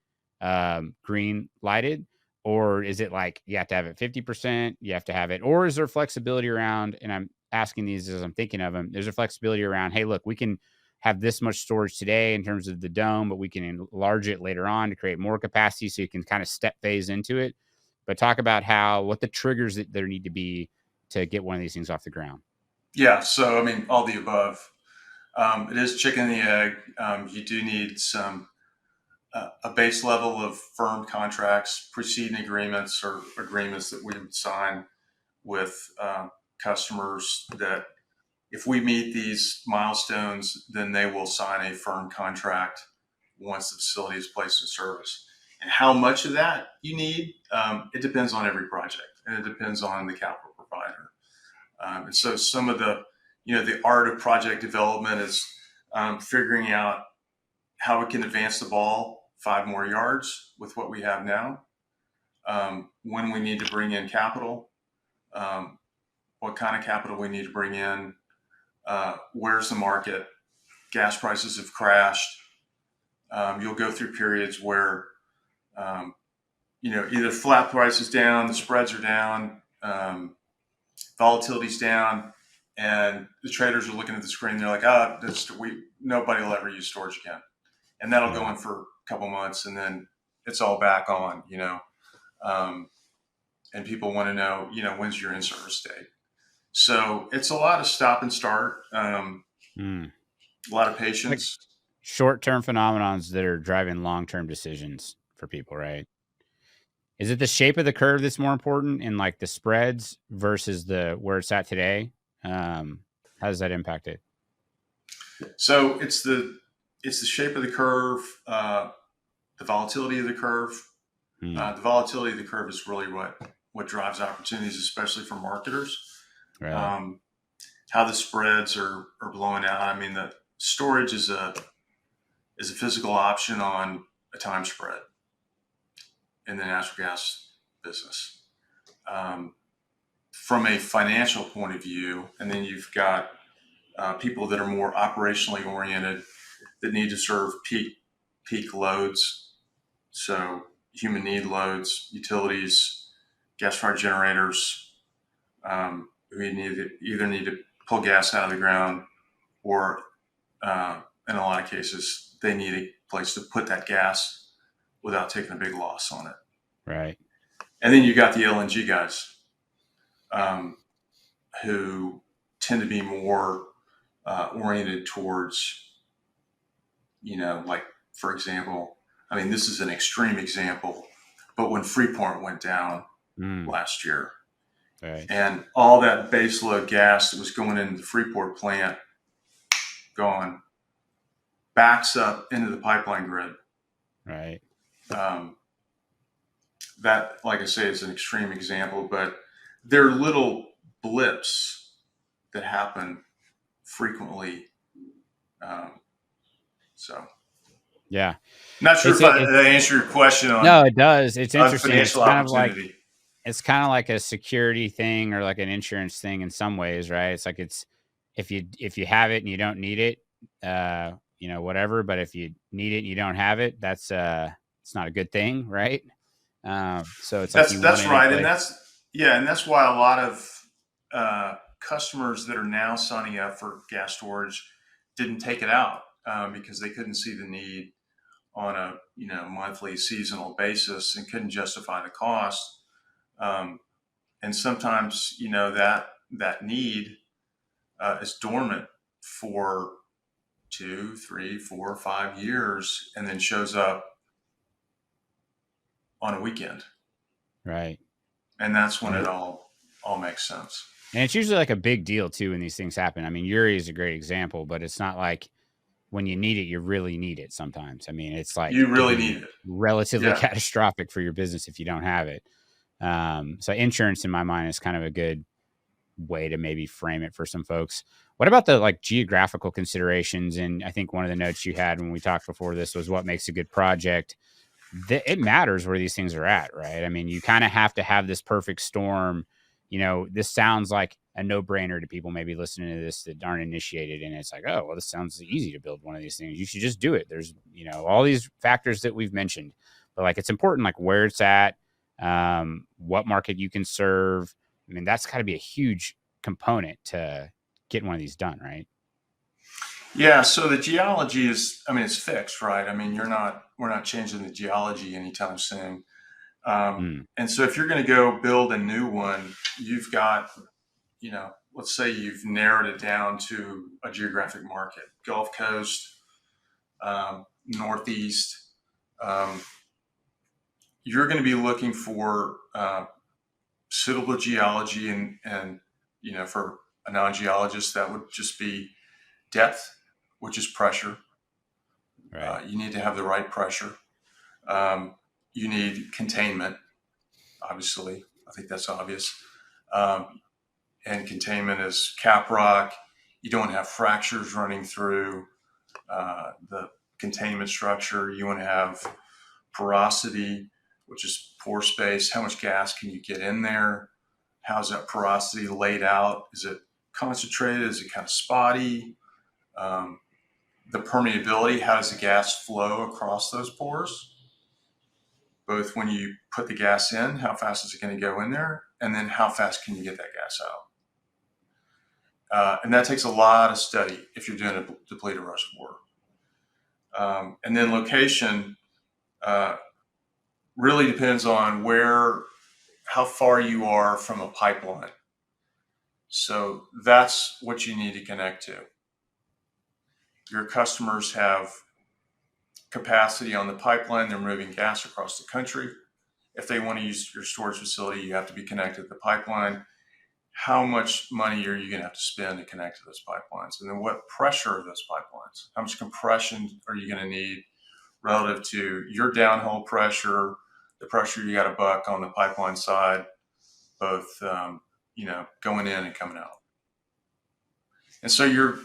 [SPEAKER 2] green lighted? Or is it like you have to have it 50%, you have to have it, or is there flexibility around, and I'm asking these as I'm thinking of them, there's a flexibility around, hey, look, we can have this much storage today in terms of the dome, but we can enlarge it later on to create more capacity, so you can kind of step phase into it. But talk about what the triggers that there need to be to get one of these things off the ground.
[SPEAKER 1] Yeah, so I mean, all the above. It is chicken and the egg. You do need a base level of firm contracts, preceding agreements or agreements that we would sign with customers that if we meet these milestones, then they will sign a firm contract once the facility is placed in service. And how much of that you need, it depends on every project, and it depends on the capital provider. And so some of the art of project development is figuring out how we can advance the ball 5 more yards with what we have now. When we need to bring in capital, what kind of capital we need to bring in, where's the market? Gas prices have crashed. You'll go through periods where, either flat prices down, the spreads are down, volatility's down, and the traders are looking at the screen. They're like, nobody will ever use storage again. and that'll go on for a couple months, and then it's all back on, and people want to know, when's your in-service date. So it's a lot of stop and start, a lot of patience.
[SPEAKER 2] Like short-term phenomenons that are driving long-term decisions for people, right? Is it the shape of the curve that's more important in like the spreads versus the where it's at today? How does that impact it?
[SPEAKER 1] So it's the shape of the curve, the volatility of the curve. The volatility of the curve is really what drives opportunities, especially for marketers.
[SPEAKER 2] Right.
[SPEAKER 1] How the spreads are blowing out. I mean, the storage is a physical option on a time spread in the natural gas business. From a financial point of view, and then you've got people that are more operationally oriented that need to serve peak loads. So human need loads, utilities, gas-fired generators, who either need to pull gas out of the ground, or in a lot of cases, they need a place to put that gas without taking a big loss on it.
[SPEAKER 2] Right.
[SPEAKER 1] And then you got the LNG guys, who tend to be more oriented towards, like, for example, I mean, this is an extreme example, but when Freeport went down last year,
[SPEAKER 2] right,
[SPEAKER 1] and all that baseload gas that was going into the Freeport plant gone, backs up into the pipeline grid.
[SPEAKER 2] right.
[SPEAKER 1] That, like I say, is an extreme example, but there are little blips that happen frequently. So,
[SPEAKER 2] Yeah.
[SPEAKER 1] not sure if I answered your question on.
[SPEAKER 2] No, it does. It's interesting.
[SPEAKER 1] Financial opportunity.
[SPEAKER 2] It's kind of like a security thing or like an insurance thing in some ways, right? It's like if you have it and you don't need it, whatever. But if you need it and you don't have it, that's it's not a good thing, right? So it's like
[SPEAKER 1] that's right, and that's why a lot of customers that are now signing up for gas storage didn't take it out, because they couldn't see the need on a monthly, seasonal basis, and couldn't justify the cost. And sometimes that need is dormant for 2, 3, 4, 5 years, and then shows up on a weekend.
[SPEAKER 2] Right.
[SPEAKER 1] And that's when it all makes sense.
[SPEAKER 2] And it's usually like a big deal too when these things happen. I mean, Uri is a great example, but it's not like when you need it, you really need it sometimes. I mean, it's like
[SPEAKER 1] you really need it.
[SPEAKER 2] Relatively catastrophic for your business if you don't have it. So insurance in my mind is kind of a good way to maybe frame it for some folks. What about the like geographical considerations? And I think one of the notes you had when we talked before this was what makes a good project. It matters where these things are at, right? I mean, you kind of have to have this perfect storm. This sounds like a no-brainer to people maybe listening to this that aren't initiated. And it's like, oh, well, this sounds easy to build one of these things. You should just do it. There's, all these factors that we've mentioned, but like, it's important, like where it's at, what market you can serve. I mean, that's got to be a huge component to getting one of these done, right?
[SPEAKER 1] Yeah. So the geology it's fixed, right? I mean, we're not changing the geology anytime soon. And so if you're going to go build a new one, you've got, let's say you've narrowed it down to a geographic market, Gulf Coast, Northeast. You're going to be looking for suitable geology, and for a non-geologist, that would just be depth, which is pressure.
[SPEAKER 2] Right.
[SPEAKER 1] You need to have the right pressure. You need containment, obviously. I think that's obvious. And containment is caprock. You don't have fractures running through the containment structure. You want to have porosity, which is pore space. How much gas can you get in there? How's that porosity laid out? Is it concentrated? Is it kind of spotty? The permeability, how does the gas flow across those pores? Both when you put the gas in, how fast is it going to go in there? And then how fast can you get that gas out? And that takes a lot of study if you're doing a depleted reservoir. And then location really depends on how far you are from a pipeline. So that's what you need to connect to. Your customers have capacity on the pipeline. They're moving gas across the country. If they want to use your storage facility, you have to be connected to the pipeline. How much money are you going to have to spend to connect to those pipelines? And then what pressure are those pipelines? How much compression are you going to need relative to your downhole pressure, the pressure you got to buck on the pipeline side, both going in and coming out. And so you're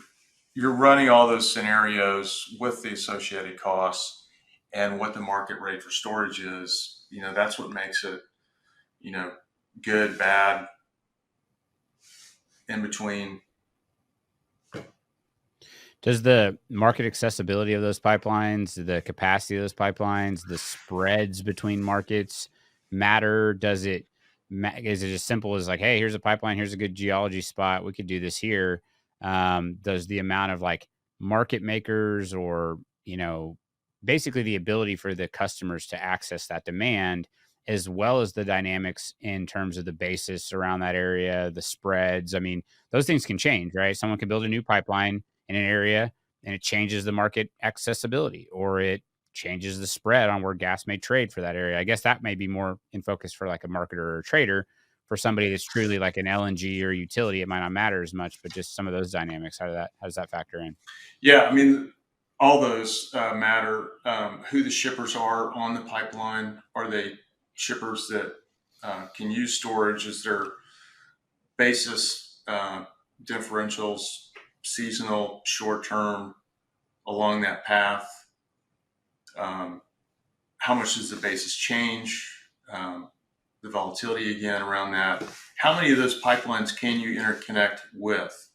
[SPEAKER 1] running all those scenarios with the associated costs and what the market rate for storage is. That's what makes it, good, bad, in between.
[SPEAKER 2] Does the market accessibility of those pipelines, the capacity of those pipelines, the spreads between markets matter? Is it as simple as like, hey, here's a pipeline, here's a good geology spot, we could do this here? Does the amount of like market makers or, basically the ability for the customers to access that demand, as well as the dynamics in terms of the basis around that area, the spreads? I mean, those things can change, right? Someone can build a new pipeline in an area and it changes the market accessibility, or it changes the spread on where gas may trade for that area. I guess that may be more in focus for like a marketer or a trader. For somebody that's truly like an LNG or utility, it might not matter as much, but just some of those dynamics, how does that factor in?
[SPEAKER 1] Yeah, I mean, all those matter. Who the shippers are on the pipeline. Are they shippers that can use storage? Is there basis differentials, seasonal, short-term, along that path? How much does the basis change? The volatility again around that. How many of those pipelines can you interconnect with?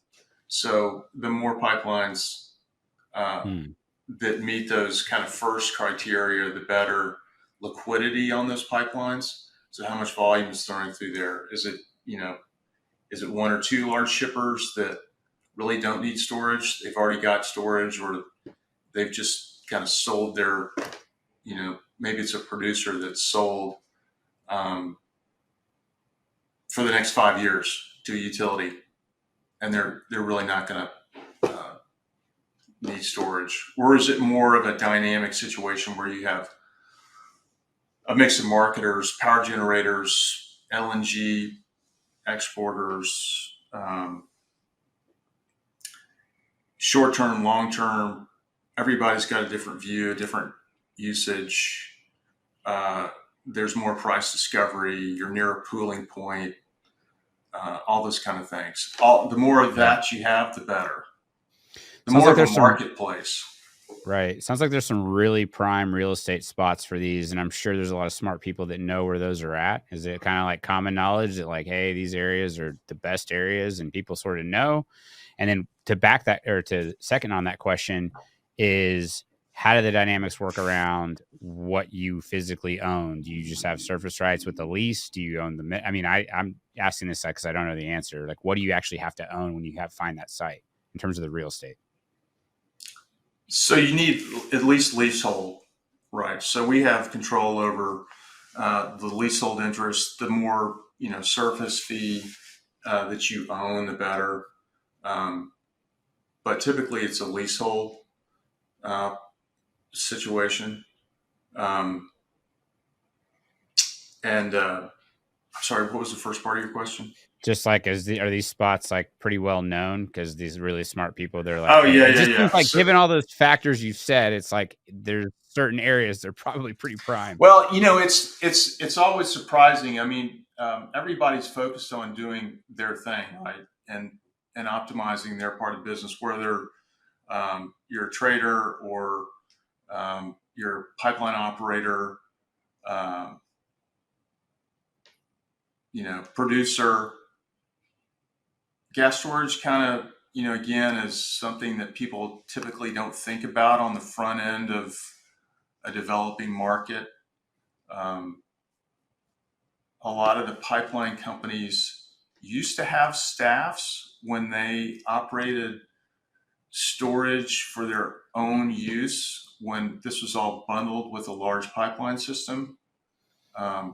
[SPEAKER 1] So the more pipelines that meet those kind of first criteria, the better liquidity on those pipelines. So how much volume is thrown through there? Is it one or two large shippers that really don't need storage? They've already got storage, or they've just kind of sold their, maybe it's a producer that's sold for the next 5 years to a utility, and they're really not going to need storage. Or is it more of a dynamic situation where you have a mix of marketers, power generators, LNG exporters, short-term, long-term? Everybody's got a different view, a different usage. There's more price discovery. You're near a pooling point. All those kind of things. The more of that you have, the better. The more of a marketplace.
[SPEAKER 2] Right. Sounds like there's some really prime real estate spots for these, and I'm sure there's a lot of smart people that know where those are at. Is it kind of like common knowledge that like, hey, these areas are the best areas and people sort of know? And then to back that, or to second on that question, is how do the dynamics work around what you physically own? Do you just have surface rights with the lease? Do you own the? I mean, I'm asking this because I don't know the answer. Like, what do you actually have to own when you find that site in terms of the real estate?
[SPEAKER 1] So you need at least leasehold, right? So we have control over the leasehold interest. The more surface fee that you own, the better. But typically, it's a leasehold situation. Sorry, what was the first part of your question?
[SPEAKER 2] Just like, are these spots like pretty well known? Because these really smart people, they're like,
[SPEAKER 1] oh yeah,
[SPEAKER 2] seems like, given all those factors you've said, it's like there's certain areas they're probably pretty prime.
[SPEAKER 1] Well, it's always surprising. I mean, everybody's focused on doing their thing, right, and optimizing their part of the business, whether you're a trader or you're a pipeline operator, producer. Gas storage kind of, again, is something that people typically don't think about on the front end of a developing market. A lot of the pipeline companies used to have staffs when they operated storage for their own use when this was all bundled with a large pipeline system,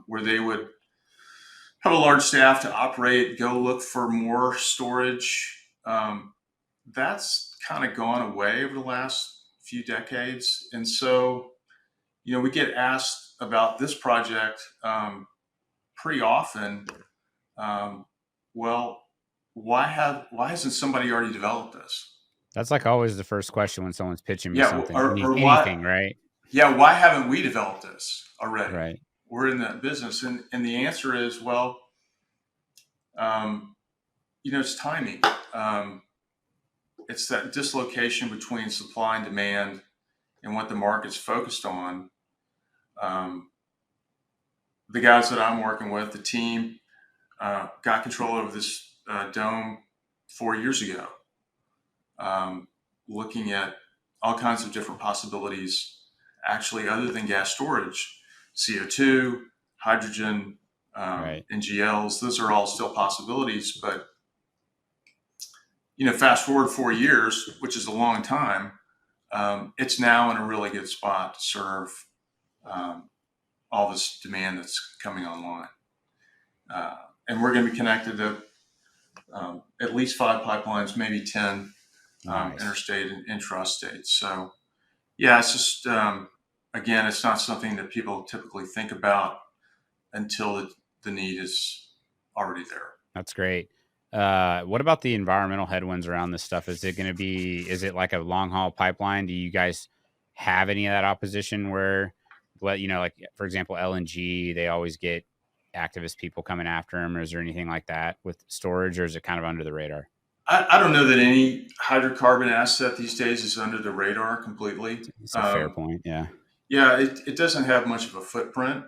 [SPEAKER 1] where they would have a large staff to operate, go look for more storage. That's kind of gone away over the last few decades. And so, we get asked about this project pretty often. Well, why hasn't somebody already developed this?
[SPEAKER 2] That's like always the first question when someone's pitching me
[SPEAKER 1] Yeah,
[SPEAKER 2] something,
[SPEAKER 1] or
[SPEAKER 2] anything,
[SPEAKER 1] why?
[SPEAKER 2] right?
[SPEAKER 1] Yeah, why haven't we developed this already?
[SPEAKER 2] Right.
[SPEAKER 1] We're in that business, and the answer is, well, um, it's timing. It's that dislocation between supply and demand, and what the market's focused on. The guys that I'm working with, the team, got control over this dome 4 years ago, looking at all kinds of different possibilities, actually, other than gas storage, CO2, hydrogen,
[SPEAKER 2] Right.
[SPEAKER 1] NGLs. Those are all still possibilities. But, fast forward 4 years, which is a long time, it's now in a really good spot to serve all this demand that's coming online. And we're going to be connected to at least 5 pipelines, maybe 10,
[SPEAKER 2] Nice.
[SPEAKER 1] interstate and intrastate. So, yeah, it's just, again, it's not something that people typically think about until the need is already there.
[SPEAKER 2] That's great. What about the environmental headwinds around this stuff? Is it like a long haul pipeline? Do you guys have any of that opposition where, well, like for example, LNG, they always get activist people coming after them, or is there anything like that with storage, or is it kind of under the radar?
[SPEAKER 1] I don't know that any hydrocarbon asset these days is under the radar completely.
[SPEAKER 2] It's a fair point. Yeah.
[SPEAKER 1] Yeah, it doesn't have much of a footprint.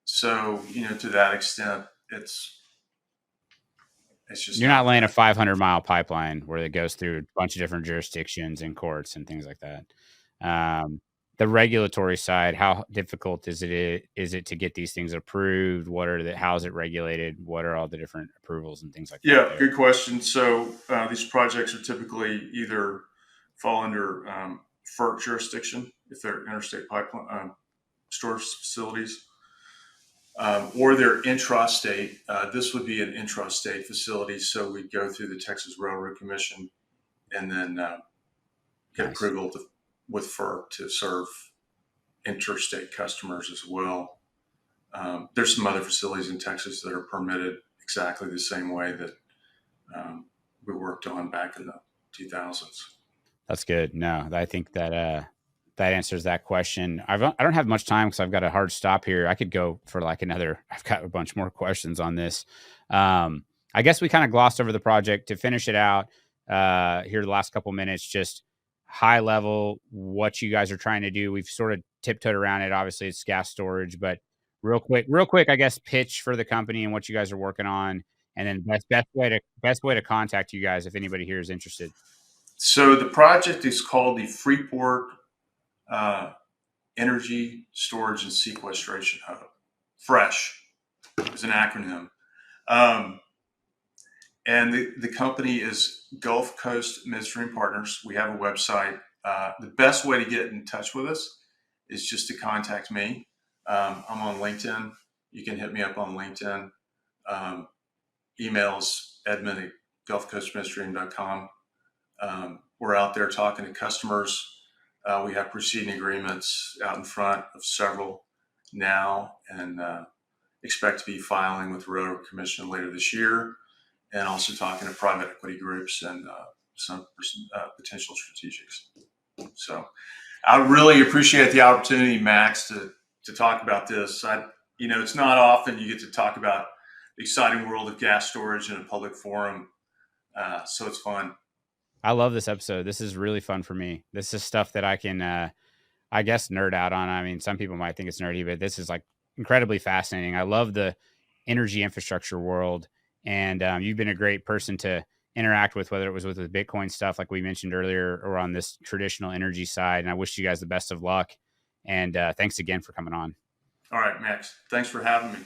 [SPEAKER 1] So, to that extent, it's just
[SPEAKER 2] You're not laying a 500-mile pipeline where it goes through a bunch of different jurisdictions and courts and things like that. The regulatory side, how difficult is it to get these things approved? How is it regulated? What are all the different approvals and things like that?
[SPEAKER 1] Yeah, good question. So these projects are typically either fall under FERC jurisdiction if they're interstate pipeline storage facilities, or they're intrastate. This would be an intrastate facility, so we'd go through the Texas Railroad Commission and then get
[SPEAKER 2] Nice.
[SPEAKER 1] approval with FERC to serve interstate customers as well. There's some other facilities in Texas that are permitted exactly the same way that we worked on back in the 2000s.
[SPEAKER 2] That's good. No, I think that answers that question. I don't have much time because I've got a hard stop here. I could go for I've got a bunch more questions on this. I guess we kind of glossed over the project to finish it out here the last couple minutes, just high level, what you guys are trying to do. We've sort of tiptoed around it. Obviously it's gas storage, but real quick, I guess, pitch for the company and what you guys are working on. And then best way to contact you guys if anybody here is interested.
[SPEAKER 1] So the project is called the Freeport Energy Storage and Sequestration Hub. FRESH is an acronym. And the company is Gulf Coast Midstream Partners. We have a website. The best way to get in touch with us is just to contact me. I'm on LinkedIn. You can hit me up on LinkedIn. Emails edmund@gulfcoastmidstream.com. We're out there talking to customers. We have proceeding agreements out in front of several now, and expect to be filing with the Railroad Commission later this year, and also talking to private equity groups and some potential strategics. So I really appreciate the opportunity, Max, to talk about this. It's not often you get to talk about the exciting world of gas storage in a public forum. So it's fun.
[SPEAKER 2] I love this episode. This is really fun for me. This is stuff that I can, I guess, nerd out on. I mean, some people might think it's nerdy, but this is incredibly fascinating. I love the energy infrastructure world, and you've been a great person to interact with, whether it was with the Bitcoin stuff, like we mentioned earlier, or on this traditional energy side. And I wish you guys the best of luck. And thanks again for coming on.
[SPEAKER 1] All right, Max. Thanks for having me.